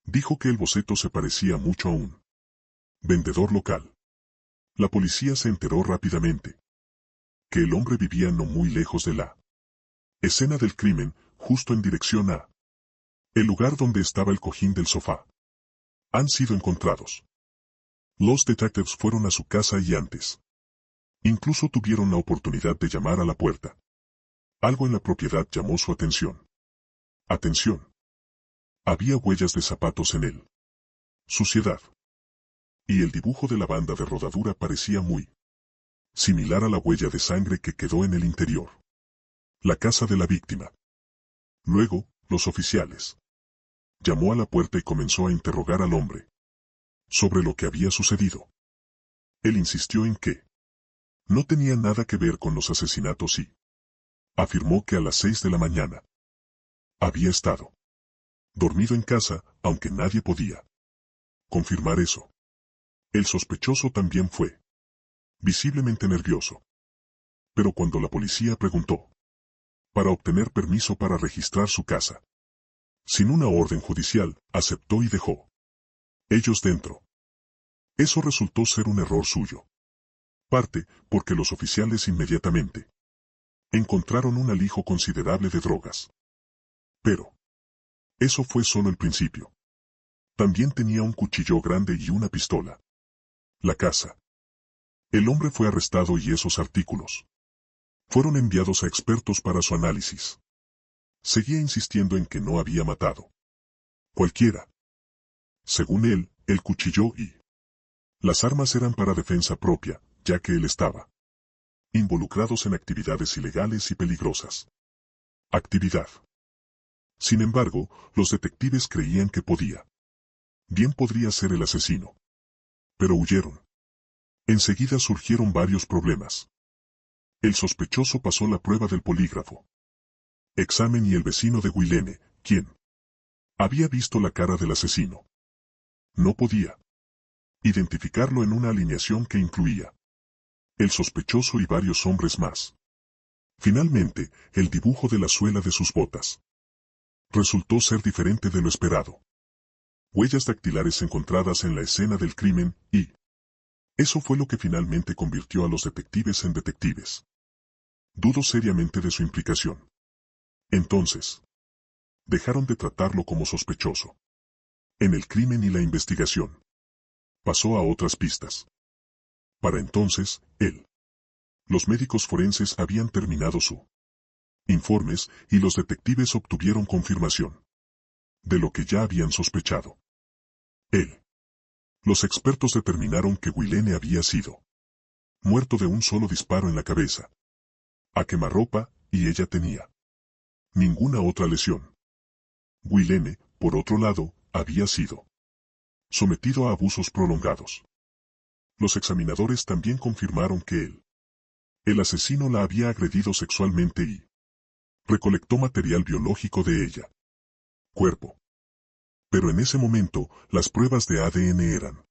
dijo que el boceto se parecía mucho a un vendedor local. La policía se enteró rápidamente que el hombre vivía no muy lejos de la escena del crimen, justo en dirección a el lugar donde estaba el cojín del sofá. Han sido encontrados. Los detectives fueron a su casa y antes incluso tuvieron la oportunidad de llamar a la puerta. Algo en la propiedad llamó su atención. Atención. Había huellas de zapatos en él. Suciedad. Y el dibujo de la banda de rodadura parecía muy similar a la huella de sangre que quedó en el interior. La casa de la víctima. Luego, los oficiales. Llamó a la puerta y comenzó a interrogar al hombre sobre lo que había sucedido. Él insistió en que no tenía nada que ver con los asesinatos y afirmó que a las 6 de la mañana había estado dormido en casa, aunque nadie podía confirmar eso. El sospechoso también fue visiblemente nervioso. Pero cuando la policía preguntó para obtener permiso para registrar su casa, Sin una orden judicial, aceptó y dejó. Ellos dentro. Eso resultó ser un error suyo. Parte, porque los oficiales inmediatamente encontraron un alijo considerable de drogas. Pero eso fue solo el principio. También tenía un cuchillo grande y una pistola. La casa. El hombre fue arrestado y esos artículos fueron enviados a expertos para su análisis. Seguía insistiendo en que no había matado cualquiera. Según él, el cuchillo y las armas eran para defensa propia, ya que él estaba involucrados en actividades ilegales y peligrosas. Actividad. Sin embargo, los detectives creían que bien podría ser el asesino. Pero huyeron. Enseguida surgieron varios problemas. El sospechoso pasó la prueba del polígrafo. Examen y el vecino de Guilene, quien había visto la cara del asesino. No podía identificarlo en una alineación que incluía el sospechoso y varios hombres más. Finalmente, el dibujo de la suela de sus botas resultó ser diferente de lo esperado. Huellas dactilares encontradas en la escena del crimen y eso fue lo que finalmente convirtió a los detectives en detectives. Dudo seriamente de su implicación. Entonces, dejaron de tratarlo como sospechoso. En el crimen y la investigación, pasó a otras pistas. Para entonces, los médicos forenses habían terminado su informes y los detectives obtuvieron confirmación de lo que ya habían sospechado. Los expertos determinaron que Guilene había sido muerto de un solo disparo en la cabeza, a quemarropa, y ella tenía ninguna otra lesión. Guilene, por otro lado, había sido sometido a abusos prolongados. Los examinadores también confirmaron que el asesino la había agredido sexualmente y recolectó material biológico de ella. Cuerpo. Pero en ese momento, las pruebas de ADN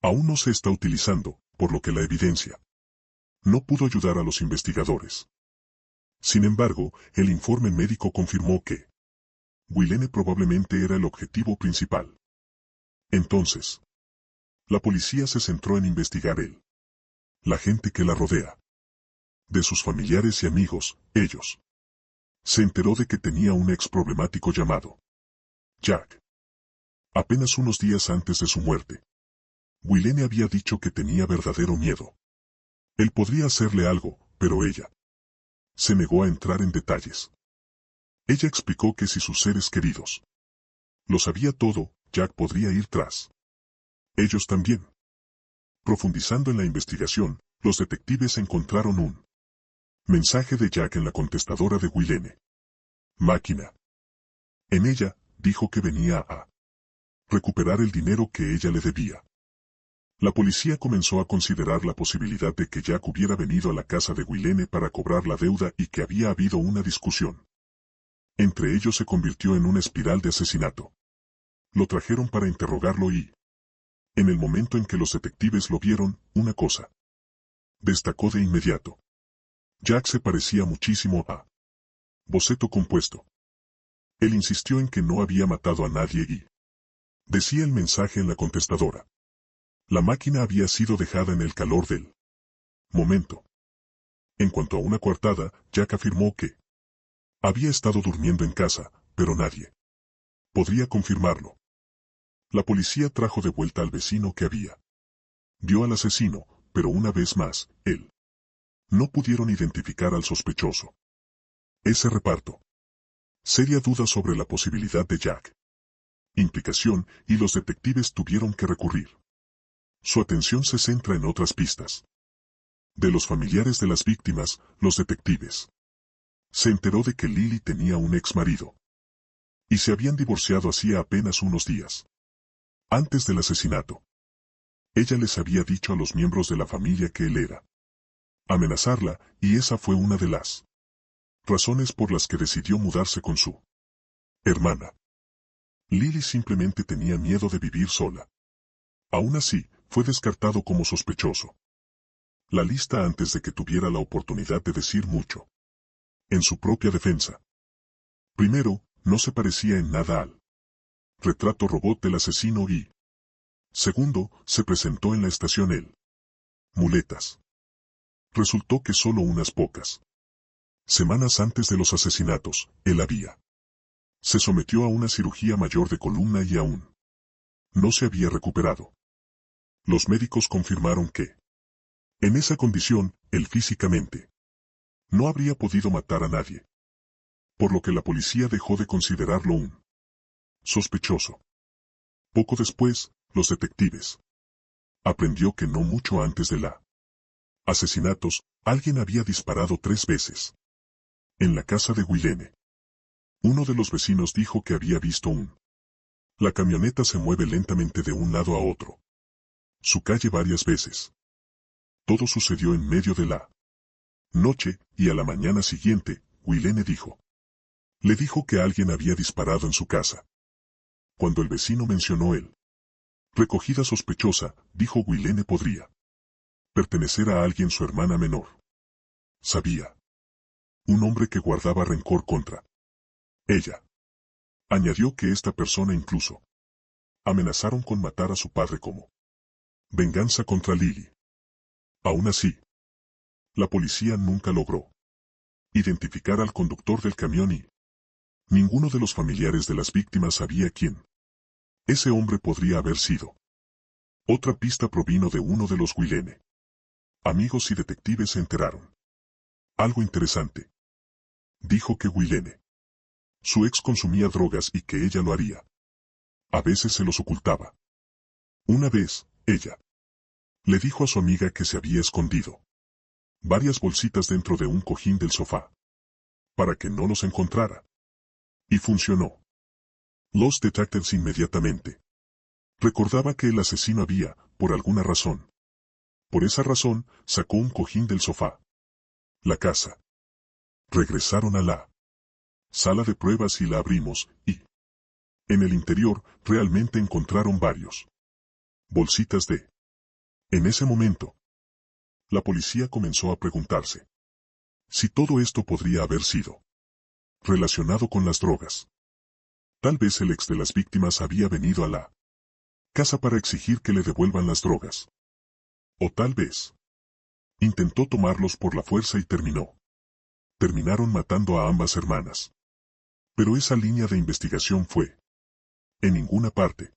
aún no se está utilizando, por lo que la evidencia no pudo ayudar a los investigadores. Sin embargo, el informe médico confirmó que Guilene probablemente era el objetivo principal. Entonces, la policía se centró en investigar la gente que la rodea. De sus familiares y amigos, ellos se enteró de que tenía un ex problemático llamado Jack. Apenas unos días antes de su muerte, Guilene había dicho que tenía verdadero miedo. Él podría hacerle algo, pero ella se negó a entrar en detalles. Ella explicó que si sus seres queridos lo sabía todo, Jack podría ir tras ellos también. Profundizando en la investigación, los detectives encontraron un mensaje de Jack en la contestadora de Guilene. Máquina. En ella, dijo que venía a recuperar el dinero que ella le debía. La policía comenzó a considerar la posibilidad de que Jack hubiera venido a la casa de Guilene para cobrar la deuda y que había habido una discusión. Entre ellos se convirtió en una espiral de asesinato. Lo trajeron para interrogarlo y, en el momento en que los detectives lo vieron, una cosa destacó de inmediato. Jack se parecía muchísimo a boceto compuesto. Él insistió en que no había matado a nadie y decía el mensaje en la contestadora. La máquina había sido dejada en el calor del momento. En cuanto a una coartada, Jack afirmó que había estado durmiendo en casa, pero nadie podría confirmarlo. La policía trajo de vuelta al vecino que vio al asesino, pero una vez más, no pudieron identificar al sospechoso. Ese reparto. Seria duda sobre la posibilidad de Jack. Implicación, y los detectives tuvieron que recurrir. Su atención se centra en otras pistas. De los familiares de las víctimas, los detectives se enteró de que Lily tenía un ex marido. Y se habían divorciado hacía apenas unos días. Antes del asesinato. Ella les había dicho a los miembros de la familia que él era amenazarla, y esa fue una de las razones por las que decidió mudarse con su hermana. Lily simplemente tenía miedo de vivir sola. Aún así, fue descartado como sospechoso. La lista antes de que tuviera la oportunidad de decir mucho. En su propia defensa. Primero, no se parecía en nada al retrato robot del asesino y, segundo, se presentó en la estación el muletas. Resultó que solo unas pocas semanas antes de los asesinatos, él se sometió a una cirugía mayor de columna y aún no se había recuperado. Los médicos confirmaron que, en esa condición, él físicamente no habría podido matar a nadie, por lo que la policía dejó de considerarlo un sospechoso. Poco después, los detectives aprendió que no mucho antes de la asesinatos, alguien había disparado 3 veces en la casa de Guilene. Uno de los vecinos dijo que había visto la camioneta se mueve lentamente de un lado a otro su calle varias veces. Todo sucedió en medio de la noche, y a la mañana siguiente, Guilene le dijo que alguien había disparado en su casa. Cuando el vecino mencionó él recogida sospechosa, dijo Guilene podría pertenecer a alguien, su hermana menor. Sabía. Un hombre que guardaba rencor contra ella. Añadió que esta persona incluso amenazaron con matar a su padre como venganza contra Lily. Aún así, la policía nunca logró identificar al conductor del camión y ninguno de los familiares de las víctimas sabía quién ese hombre podría haber sido. Otra pista provino de uno de los Guilene. Amigos y detectives se enteraron. Algo interesante. Dijo que Guilene, su ex, consumía drogas y que ella lo haría. A veces se los ocultaba. Una vez, ella le dijo a su amiga que se había escondido varias bolsitas dentro de un cojín del sofá para que no los encontrara. Y funcionó. Los detectives inmediatamente recordaba que el asesino había, por alguna razón. Por esa razón, sacó un cojín del sofá. La casa. Regresaron a la sala de pruebas y la abrimos, y en el interior realmente encontraron varios bolsitas de. En ese momento, la policía comenzó a preguntarse si todo esto podría haber sido relacionado con las drogas. Tal vez el ex de las víctimas había venido a la casa para exigir que le devuelvan las drogas. O tal vez intentó tomarlos por la fuerza y terminaron matando a ambas hermanas. Pero esa línea de investigación fue en ninguna parte.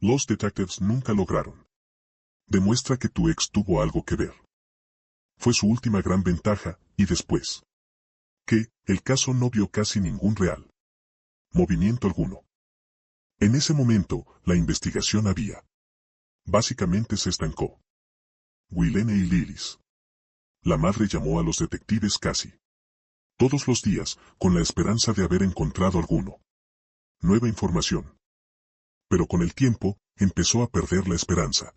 Los detectives nunca lograron. Demuestra que tu ex tuvo algo que ver. Fue su última gran ventaja, y después que el caso no vio casi ningún real movimiento alguno. En ese momento, la investigación básicamente se estancó. Guilene y Lilis. La madre llamó a los detectives casi todos los días, con la esperanza de haber encontrado nueva información. Pero con el tiempo, empezó a perder la esperanza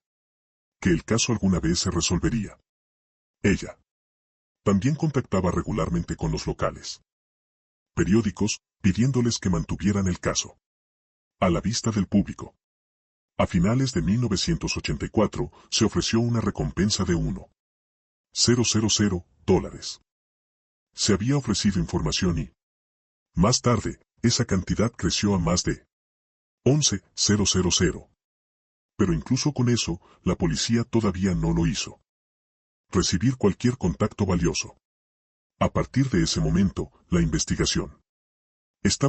que el caso alguna vez se resolvería. Ella también contactaba regularmente con los locales periódicos, pidiéndoles que mantuvieran el caso a la vista del público. A finales de 1984, se ofreció una recompensa de $1,000. Se había ofrecido información y, más tarde, esa cantidad creció a más de $11,000. Pero incluso con eso, la policía todavía no lo hizo recibir cualquier contacto valioso. A partir de ese momento, la investigación estaba